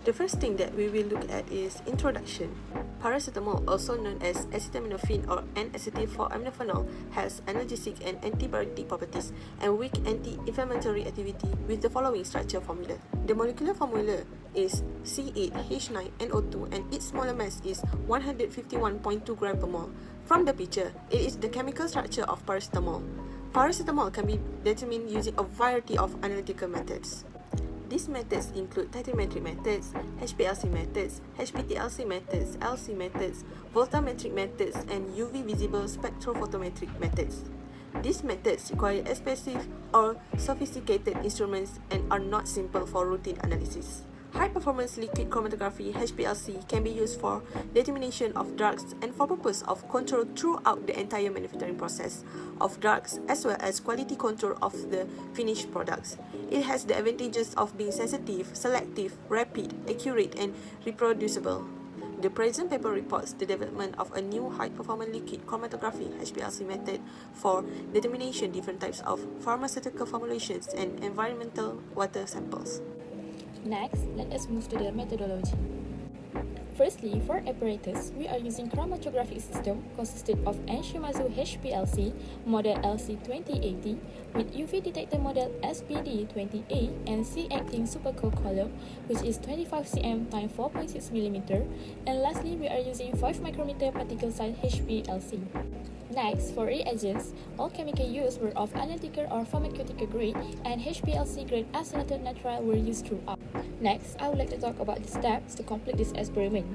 The first thing that we will look at is introduction. Paracetamol, also known as acetaminophen or N-acetyl-4-aminophenol, has analgesic and antibiotic properties and weak anti-inflammatory activity with the following structure formula. The molecular formula is C8H9NO2 and its molar mass is 151.2 gram per mole. From the picture, it is the chemical structure of paracetamol. Paracetamol can be determined using a variety of analytical methods. These methods include titration methods, Hplc methods, HPTLC methods, LC methods, voltammetric methods, and UV visible spectrophotometric methods. These methods require expensive or sophisticated instruments and are not simple for routine analysis. High-performance liquid chromatography (HPLC) can be used for determination of drugs and for purpose of control throughout the entire manufacturing process of drugs as well as quality control of the finished products. It has the advantages of being sensitive, selective, rapid, accurate, and reproducible. The present paper reports the development of a new high-performance liquid chromatography (HPLC) method for determination different types of pharmaceutical formulations and environmental water samples. Next, let us move to the methodology. Firstly, for apparatus, we are using chromatographic system consisted of Shimazu Hplc model LC2080 with UV detector model SPD20A and C-acting supercold column, which is 25 cm x 4.6 mm, and lastly, we are using 5 micrometer particle size Hplc. Next, for reagents, all chemical used were of analytical or pharmaceutical grade, and Hplc grade acetate nitrile were used throughout. Next, I would like to talk about the steps to complete this experiment.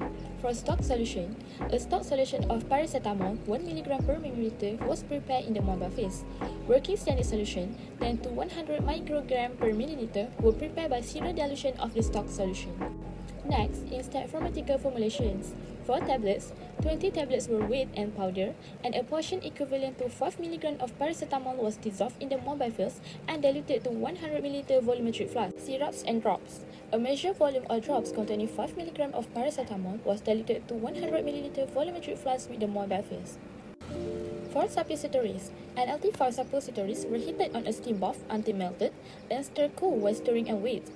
For stock solution, a stock solution of paracetamol 1 mg per milliliter was prepared in the mobile phase. Working standard solution 10 to 100 microgram per milliliter were prepared by zero dilution of the stock solution. Next, in step pharmaceutical formulations. For tablets, 20 tablets were weighed and powdered, and a portion equivalent to 5 mg of paracetamol was dissolved in the mobile phase and diluted to 100 ml volumetric flask. Syrups and drops. A measured volume of drops containing 5 mg of paracetamol was diluted to 100 ml volumetric flask with the mobile phase. For suppositories, NLT5 suppositories were heated on a steam bath until melted, then stirred cool while stirring and weighed.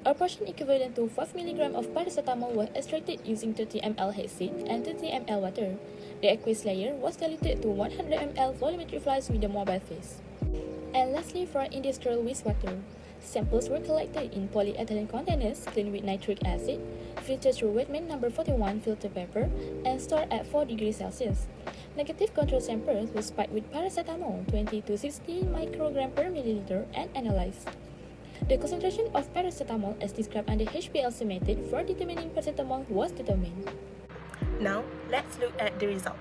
A portion equivalent to 5 mg of paracetamol was extracted using 30 ml HC and 30 ml water. The aqueous layer was diluted to 100 ml volumetric flask with the mobile phase. And lastly, for industrial wastewater, samples were collected in polyethylene containers cleaned with nitric acid, filtered through Whitman No. 41 filter paper, and stored at 4 degrees Celsius. Negative control samples were spiked with paracetamol 20 to 60 microgram per milliliter and analyzed. The concentration of paracetamol as described under Hplc method for determining paracetamol was determined. Now, let's look at the result.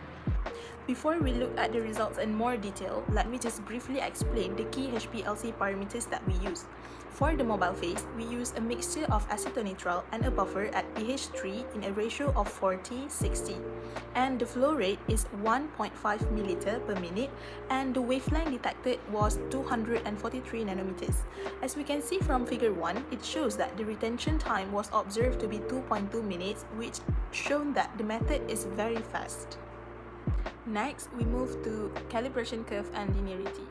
Before we look at the results in more detail, let me just briefly explain the key Hplc parameters that we use. For the mobile phase, we use a mixture of acetonitrile and a buffer at pH 3 in a ratio of 40:60. And the flow rate is 1.5 ml per minute, and the wavelength detected was 243 nanometers. As we can see from figure 1, it shows that the retention time was observed to be 2.2 minutes, which shown that the method is very fast. Next, we move to calibration curve and linearity.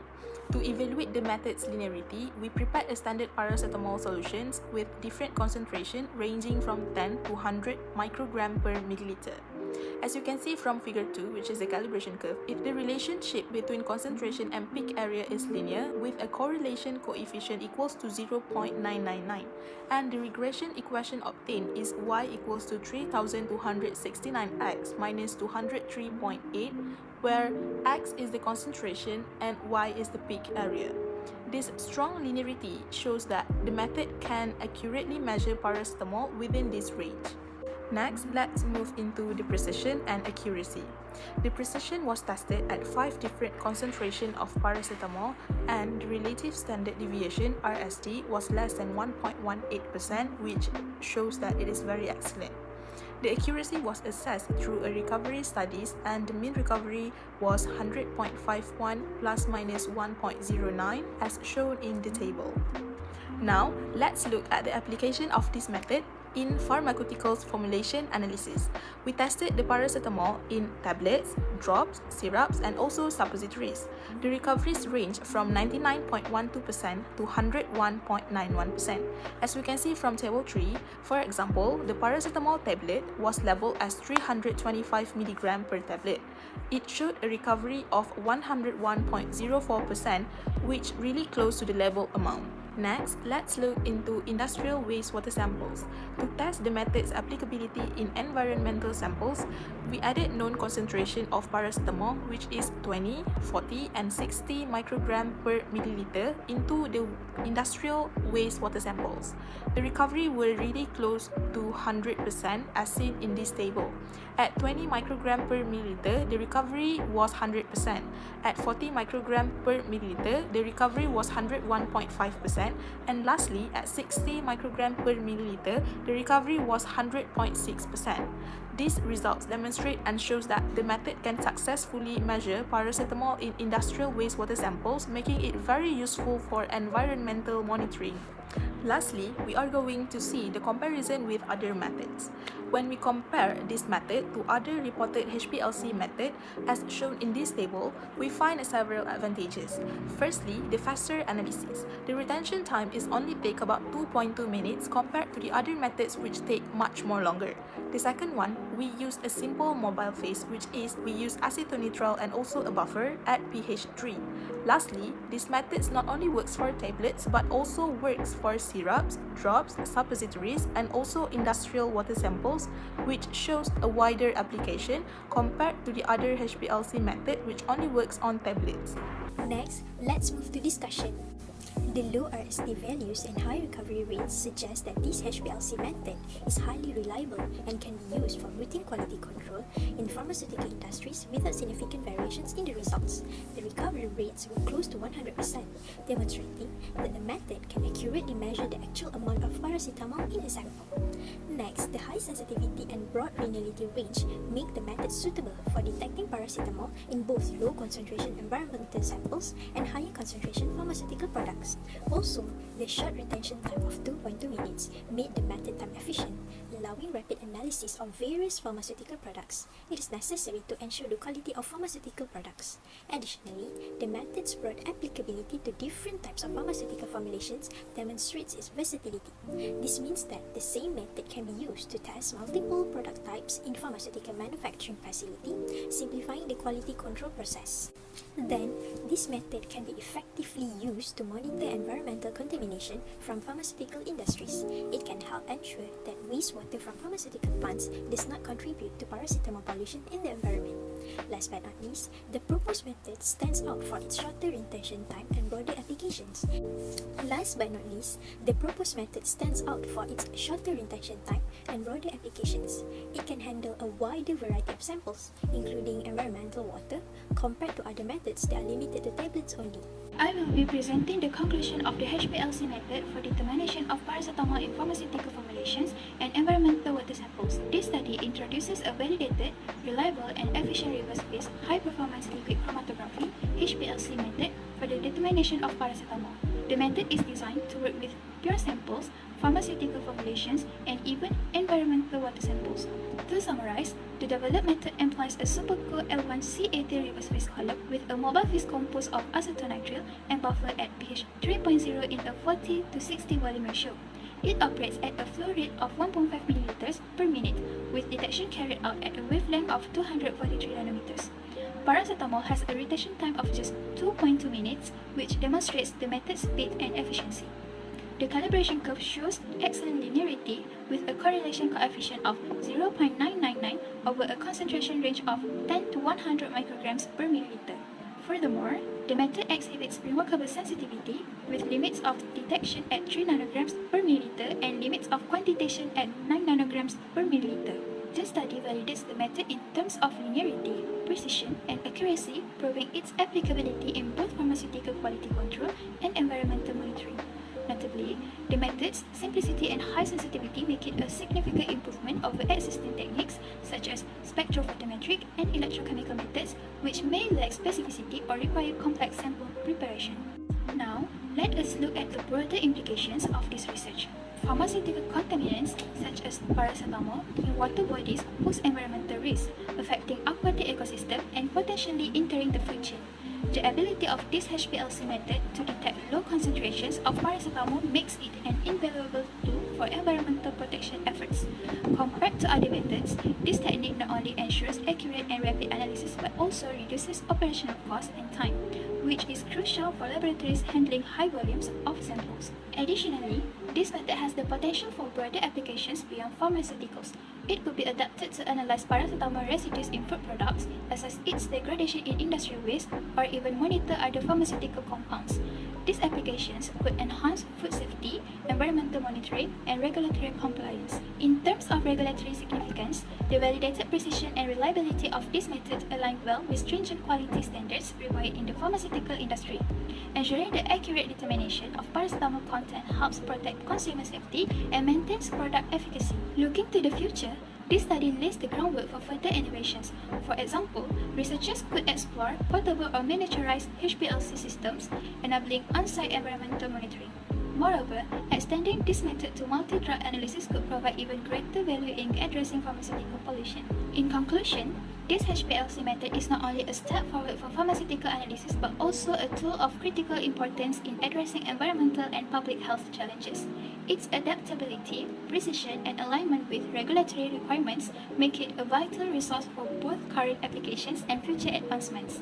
To evaluate the method's linearity, we prepared a standard paracetamol solutions with different concentration ranging from 10 to 100 microgram per milliliter. As you can see from figure 2, which is the calibration curve, if the relationship between concentration and peak area is linear with a correlation coefficient equals to 0.999, and the regression equation obtained is y equals to 3269x minus 203.8, where x is the concentration and y is the peak area. This strong linearity shows that the method can accurately measure paracetamol within this range. Next, let's move into the precision and accuracy. The precision was tested at 5 different concentrations of paracetamol, and the relative standard deviation (RSD) was less than 1.18%, which shows that it is very excellent. The accuracy was assessed through a recovery studies, and the mean recovery was 100.51 plus minus 1.09 as shown in the table. Now, let's look at the application of this method in pharmaceuticals formulation analysis. We tested the paracetamol in tablets, drops, syrups, and also suppositories. The recoveries range from 99.12% to 101.91%. As we can see from table 3, for example, the paracetamol tablet was labeled as 325 mg per tablet. It showed a recovery of 101.04%, which really close to the label amount. Next, let's look into industrial wastewater samples. To test the method's applicability in environmental samples, we added known concentration of paracetamol, which is 20, 40, and 60 microgram per milliliter into the industrial wastewater samples. The recovery were really close to 100% as seen in this table. At 20 microgram per milliliter, the recovery was 100%. At 40 microgram per milliliter, the recovery was 101.5%. And lastly, at 60 microgram per milliliter, the recovery was 100.6%. These results demonstrate and shows that the method can successfully measure paracetamol in industrial wastewater samples, making it very useful for environmental monitoring. Lastly, we are going to see the comparison with other methods. When we compare this method to other reported HPLC method, as shown in this table, we find several advantages. Firstly, the faster analysis. The retention time is only take about 2.2 minutes compared to the other methods which take much more longer. The second one, we use a simple mobile phase, which is we use acetonitrile and also a buffer at pH 3. Lastly, this method not only works for tablets but also works for syrups, drops, suppositories, and also industrial water samples, which shows a wider application compared to the other HPLC method which only works on tablets. Next, let's move to discussion. The low RST values and high recovery rates suggest that this HPLC method is highly reliable and can be used for routine quality control in pharmaceutical industries without significant variations in the results. The recovery rates were close to 100%, demonstrating that the method can accurately measure the actual amount of paracetamol in a sample. Next, the high sensitivity and broad granularity range make the method suitable for detecting paracetamol in both low concentration environmental samples and higher concentration pharmaceutical products. Also, the short retention time of 2.2 minutes made the method time efficient, allowing rapid analysis of various pharmaceutical products. It is necessary to ensure the quality of pharmaceutical products. Additionally, the method's broad applicability to different types of pharmaceutical formulations demonstrates its versatility. This means that the same method can be used to test multiple product types in pharmaceutical manufacturing facility, simplifying the quality control process. Then, this method can be effectively used to monitor environmental contamination from pharmaceutical industries. It can help ensure that wastewater from pharmaceutical plants does not contribute to paracetamol pollution in the environment. Last but not least, the proposed method stands out for its shorter retention time and broader applications. Last but not least, the proposed method stands out for its shorter retention time and broader applications. It can handle a wider variety of samples, including environmental water, compared to other methods that are limited to tablets only. I will be presenting the conclusion of the HPLC method for determination of paracetamol in pharmaceutical formulations and environmental water samples. This study introduces a validated, reliable, and efficient reverse-phase high-performance liquid chromatography (HPLC) method for the determination of paracetamol. The method is designed to work with pure samples, pharmaceutical formulations, and even environmental water samples. To summarize, the developed method employs a supercooled L1CA3 reverse phase column with a mobile phase composed of acetonitrile and buffer at pH 3.0 in a 40 to 60 volume ratio. It operates at a flow rate of 1.5 ml per minute, with detection carried out at a wavelength of 243 nanometers. Paracetamol has a retention time of just 2.2 minutes, which demonstrates the method's speed and efficiency. The calibration curve shows excellent linearity with a correlation coefficient of 0.999 over a concentration range of 10 to 100 micrograms per milliliter. Furthermore, the method exhibits remarkable sensitivity with limits of detection at 3 nanograms per milliliter and limits of quantitation at 9 nanograms per milliliter. This study validates the method in terms of linearity, precision, and accuracy, proving its applicability in both pharmaceutical quality control and environmental monitoring. Notably, the method's simplicity and high sensitivity make it a significant improvement over existing techniques such as spectrophotometric and electrochemical methods, which may lack specificity or require complex sample preparation. Now, let us look at the broader implications of this research. pharmaceutical contaminants such as paracetamol in water bodies pose environmental risks, affecting aquatic ecosystem and potentially entering the food chain. The ability of this HPLC method to detect low concentrations of paracetamol makes it an invaluable tool for environmental protection efforts. Compared to other methods, this technique not only ensures accurate and rapid analysis but also reduces operational cost and time, which is crucial for laboratories handling high volumes of samples. Additionally, this method has the potential for broader applications beyond pharmaceuticals. It could be adapted to analyze paracetamol residues in food products, assess its degradation in industrial waste, or even monitor other pharmaceutical compounds. These applications could enhance food safety, environmental monitoring, and regulatory compliance. In terms of regulatory significance, the validated precision and reliability of this method align well with stringent quality standards required in the pharmaceutical industry. Ensuring the accurate determination of paracetamol content helps protect consumer safety and maintains product efficacy. Looking to the future, this study lays the groundwork for further innovations. For example, researchers could explore portable or miniaturized HPLC systems, enabling on-site environmental monitoring. Moreover, extending this method to multi-drug analysis could provide even greater value in addressing pharmaceutical pollution. In conclusion, this HPLC method is not only a step forward for pharmaceutical analysis but also a tool of critical importance in addressing environmental and public health challenges. Its adaptability, precision, and alignment with regulatory requirements make it a vital resource for both current applications and future advancements.